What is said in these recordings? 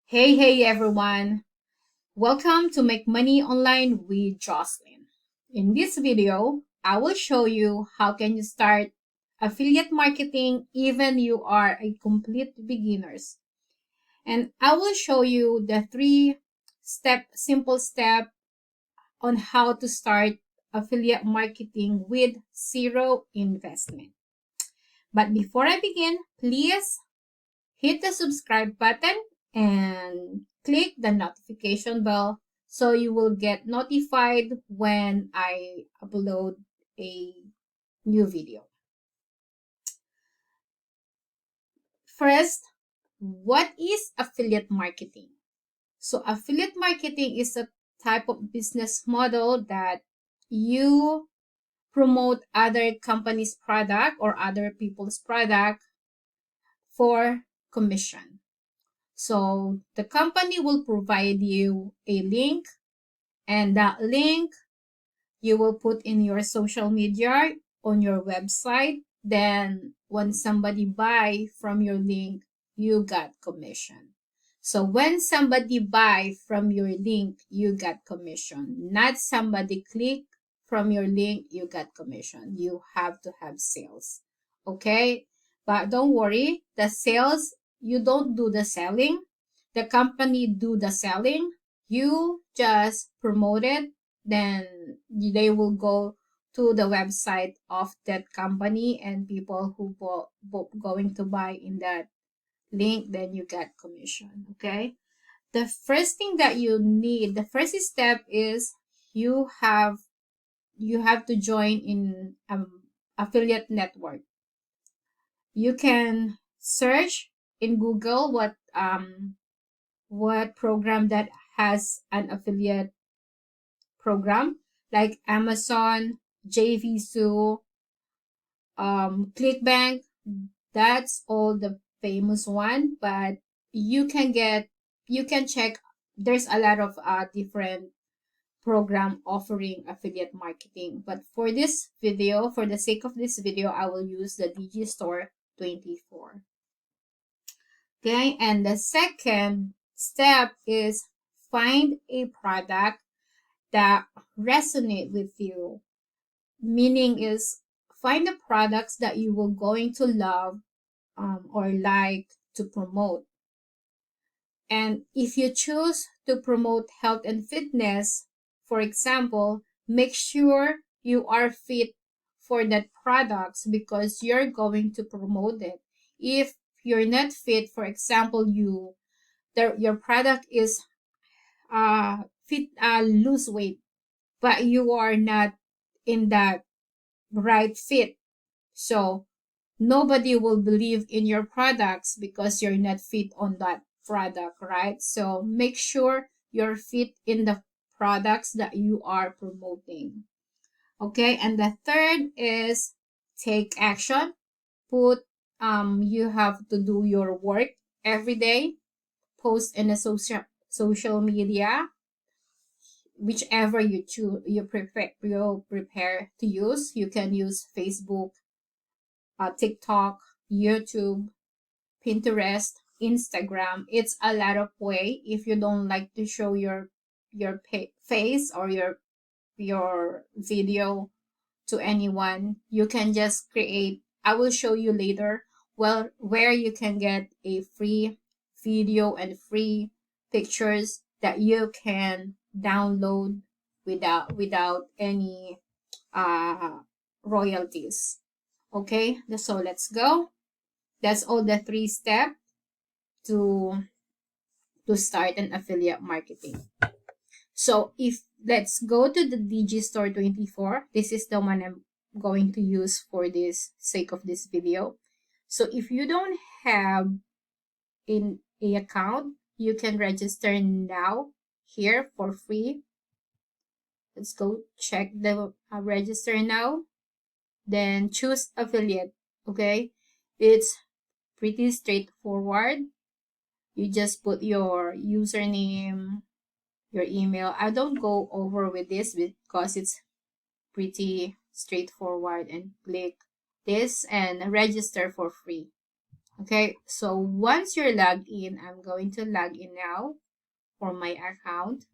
Hey everyone! Welcome to Make Money Online with Jocelyn. In this video, I will show you how can you start affiliate marketing even you are a complete beginners. And I will show you the simple step on how to start affiliate marketing with zero investment. But before I begin, please hit the subscribe button and click the notification bell so you will get notified when I upload a new video. First, what is affiliate marketing? So affiliate marketing is a type of business model that you promote other companies' product or other people's product for commission. So the company will provide you a link, and that link you will put in your social media on your website. Then when somebody buy from your link, you got commission. So when somebody buy from your link, you got commission. Not somebody click from your link, you got commission. You have to have sales. Okay? But don't worry, the sales, you don't do the selling. The company do the selling. You just promote it. Then they will go to the website of that company, and people who going to buy in that link, then you get commission. Okay, the first thing that you need, the first step is you have to join in affiliate network. You can search in Google what program that has an affiliate program, like Amazon, 𝗃𝗵𝗀𝗀, ClickBank. That's all the famous one, but you can check. There's a lot of different program offering affiliate marketing, but for this video, for the sake of this video, I will use the Digistore 24. Okay, and the second step is find a product that resonate with you. Meaning is find the products that you will going to love or like to promote. And if you choose to promote health and fitness, for example, make sure you are fit for that products because you're going to promote it. If you're not fit, for example, your product is fit lose weight, but you are not in that right fit, so nobody will believe in your products because you're not fit on that product, right? So make sure you're fit in the products that you are promoting. Okay, and the third is take action. You have to do your work every day. Post in a social media, whichever you prepare to use. You can use Facebook, TikTok, YouTube, Pinterest, Instagram. It's a lot of way. If you don't like to show your face or your video to anyone, you can just create. I will show you later where you can get a free video and free pictures that you can download without any royalties. Okay, so let's go. That's all the 3 steps to start an affiliate marketing. So if let's go to the Digistore 24. This is the one I'm going to use for this sake of this video. So if you don't have an account, you can register now here for free. Let's go check the register now. Then choose affiliate. Okay, it's pretty straightforward. You just put your username, your email. I don't go over with this because it's pretty straightforward, and click this and register for free. Okay, so once you're logged in, I'm going to log in now for my account.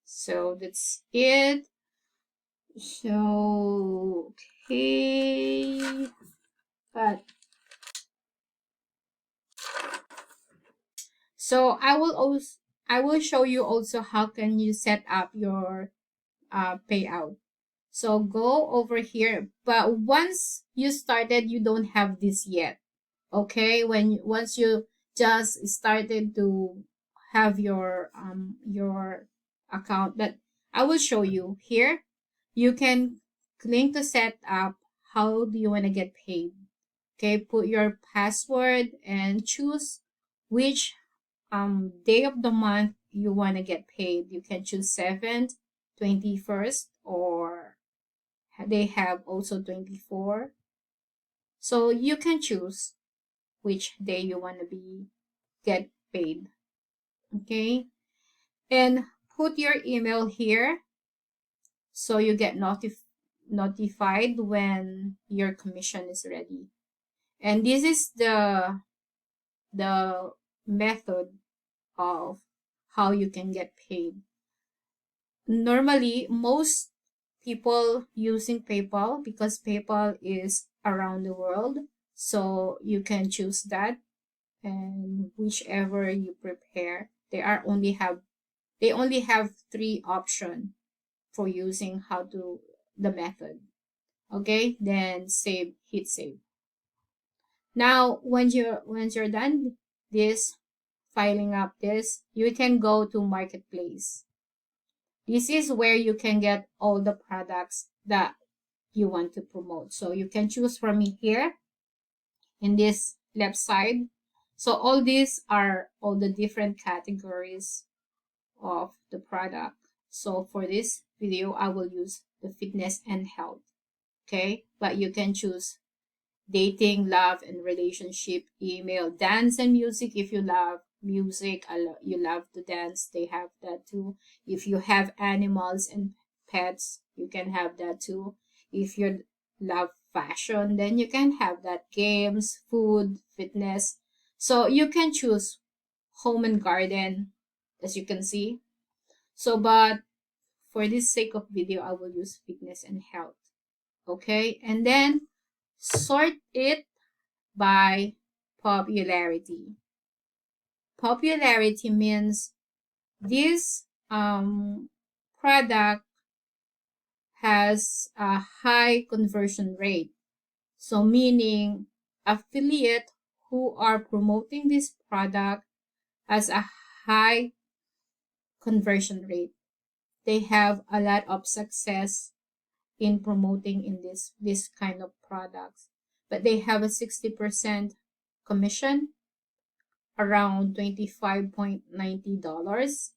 So that's it. So, okay, but so I will show you also how can you set up your payout. So go over here, but once you started, you don't have this yet. Okay, once you just started to have your account, that I will show you here. You can click to set up. How do you want to get paid? Okay, put your password and choose which day of the month you want to get paid. You can choose 7th, 21st, or they have also 24. So you can choose which day you want to be get paid. Okay, and put your email here so you get notified when your commission is ready. And this is the method of how you can get paid. Normally, most people using PayPal because PayPal is around the world. So you can choose that, and whichever you prepare. They only have 3 options for using how to the method. Okay, then hit save. Now once you're done this filing up this, you can go to marketplace. This is where you can get all the products that you want to promote. So you can choose from here in this left side. So all these are all the different categories of the product. So for this video, I will use the fitness and health. Okay, but you can choose dating, love and relationship, email, dance and music. If you love music, you love to dance, they have that too. If you have animals and pets, you can have that too. If you love fashion, then you can have that. Games, food, fitness. So you can choose home and garden, as you can see. So but for this sake of video, I will use fitness and health. Okay, and then sort it by popularity. Popularity means this product has a high conversion rate. So meaning affiliate who are promoting this product has a high conversion rate. They have a lot of success in promoting in this kind of products, but they have a 60% commission, around $25.90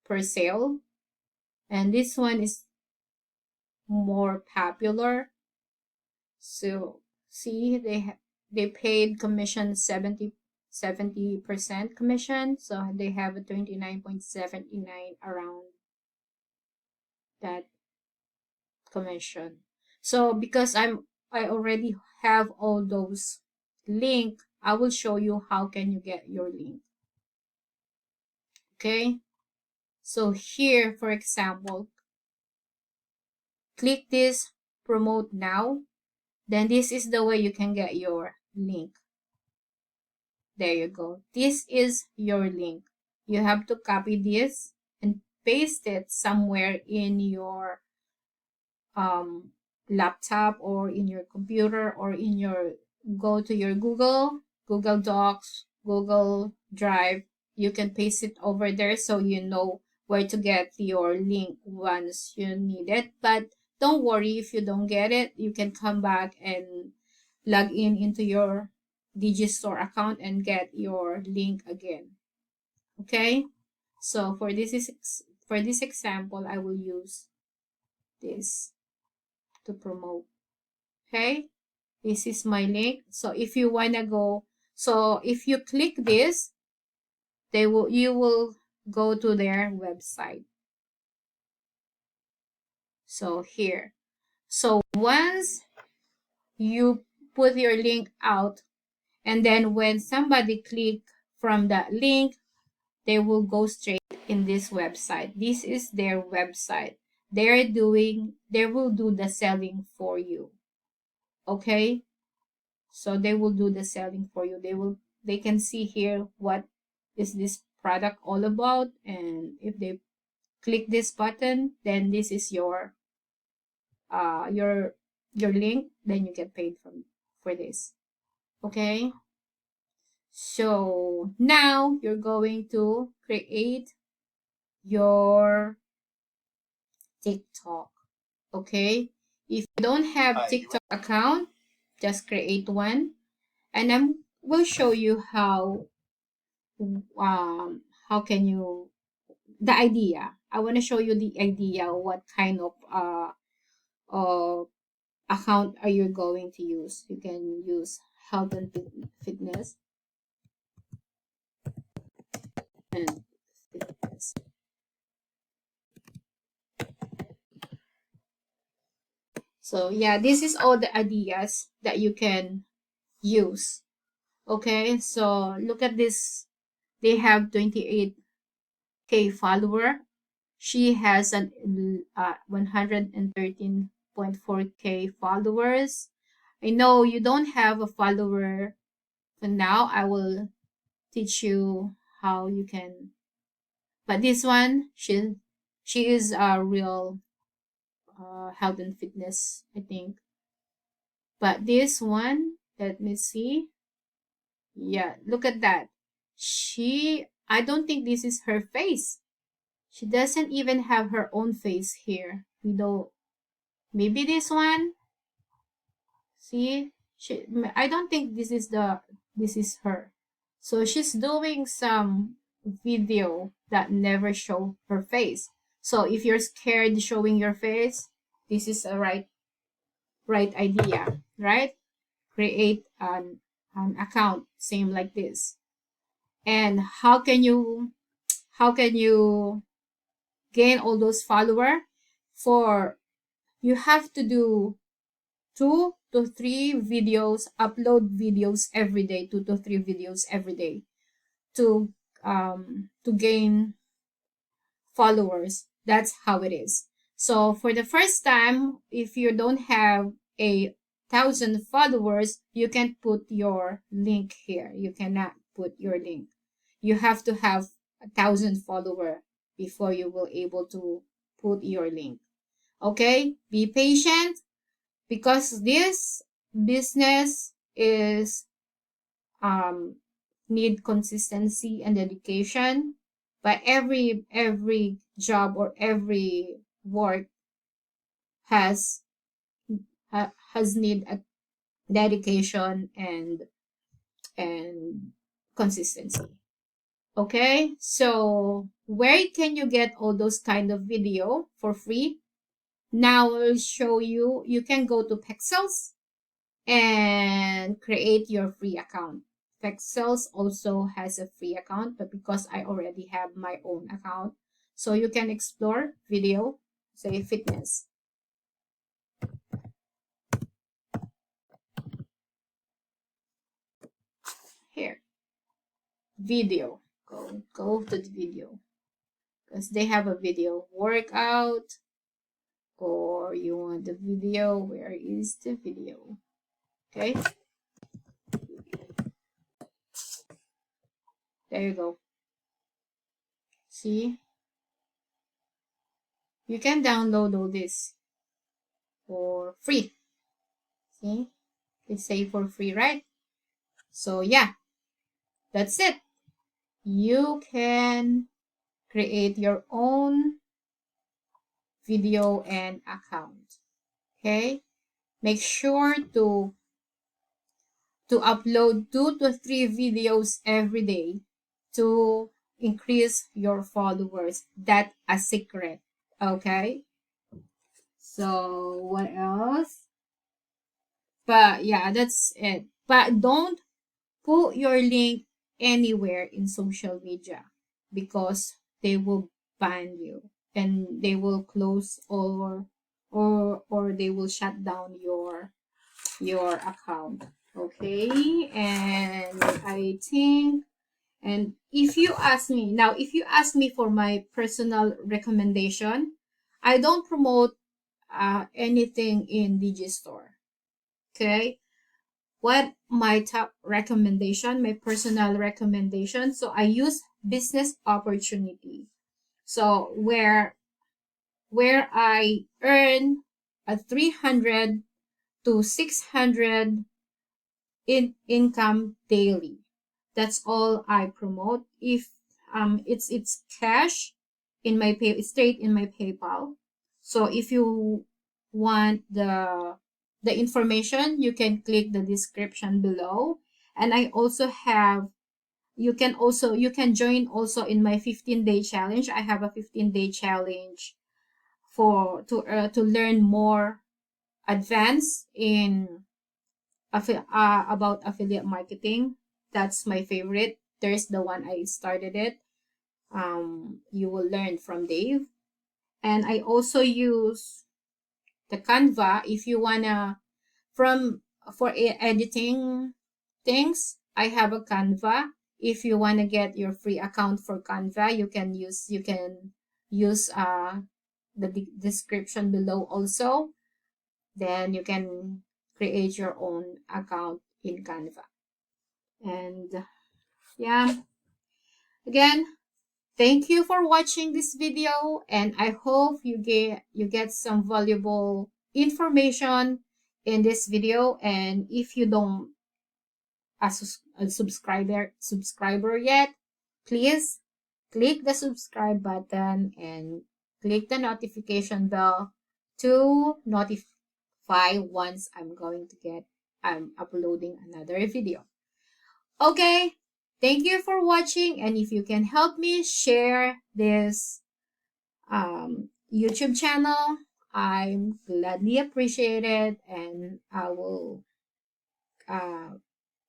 per sale, and this one is more popular. So see, they paid commission 70% commission, so they have a 29.79 around that commission. So because I already have all those link, I will show you how can you get your link. Okay, so here for example, click this promote now, then this is the way you can get your link. There you go, this is your link. You have to copy this and paste it somewhere in your laptop or in your computer or in your go to your Google Docs, Google Drive. You can paste it over there so you know where to get your link once you need it. But don't worry if you don't get it, you can come back and log in into your Digistore account and get your link again. Okay, so for this example, I will use this to promote. Okay, this is my link. So if you want to go, so if you click this, you will go to their website. So here. So once you put your link out, and then when somebody click from that link, they will go straight in this website. This is their website. They will do the selling for you. Okay? So they will do the selling for you. They can see here what is this product all about, and if they click this button, then this is your link, then you get paid for this. Okay? So now you're going to create your TikTok. Okay? If you don't have TikTok account, just create one, and I will show you how can you the idea. I want to show you the idea, what kind of account are you going to use. You can use health and fitness and fitness. So yeah, this is all the ideas that you can use. Okay, so look at this. They have 28K follower. She has an 113.4K followers. I know you don't have a follower for now. I will teach you how you can. But this one, she is a real health and fitness, I think. But this one, let me see. Yeah, look at that. I don't think this is her face. She doesn't even have her own face here. Maybe this one. See, I don't think this is her. So she's doing some video that never show her face. So if you're scared showing your face, this is a right idea, right? Create an account same like this. And how can you gain all those followers? You have to do 2 to 3 videos, upload videos every day, 2 to 3 videos every day to gain followers. That's how it is. So for the first time, if you don't have 1,000 followers, you can put your link here. You cannot put your link. You have to have 1,000 followers before you will able to put your link. Okay, be patient, because this business is need consistency and dedication. But every job or every work has need a dedication and consistency. Okay, so where can you get all those kind of video for free? Now I'll show you. You can go to Pexels and create your free account. Pexels also has a free account, but because I already have my own account, so you can explore video, say fitness. Here, video. Go to the video, because they have a video workout, or you want the video. Where is the video? Okay, there you go. See, you can download all this for free. See, they say for free, right? So yeah, that's it. You can create your own video and account. Okay, make sure to upload 2 to 3 videos every day to increase your followers. That's a secret. Okay, so what else? But yeah, that's it. But don't put your link anywhere in social media, because they will ban you and they will close all or they will shut down your account. Okay, and I think, and if you ask me for my personal recommendation, I don't promote anything in Digistore. Okay, what my top recommendation, my personal recommendation, so I use business opportunity. So where I earn a 300 to 600 income daily. That's all I promote. If it's cash in my straight in my PayPal. So if you want the information, you can click the description below. And I also have, you can join also in my 15-day challenge. I have a 15-day challenge to learn more advanced in about affiliate marketing. That's my favorite. There's the one I started it. You will learn from Dave. And I also use the Canva if you wanna for editing things. I have a Canva. If you wanna get your free account for Canva, you can use the description below also. Then you can create your own account in Canva. And yeah, again, thank you for watching this video, and I hope you get some valuable information in this video. And if you don't a subscriber yet, please click the subscribe button and click the notification bell to notify once I'm uploading another video. Okay, thank you for watching, and if you can help me share this YouTube channel, I'm gladly appreciate it, and I will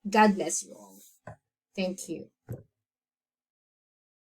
God bless you all. Thank you.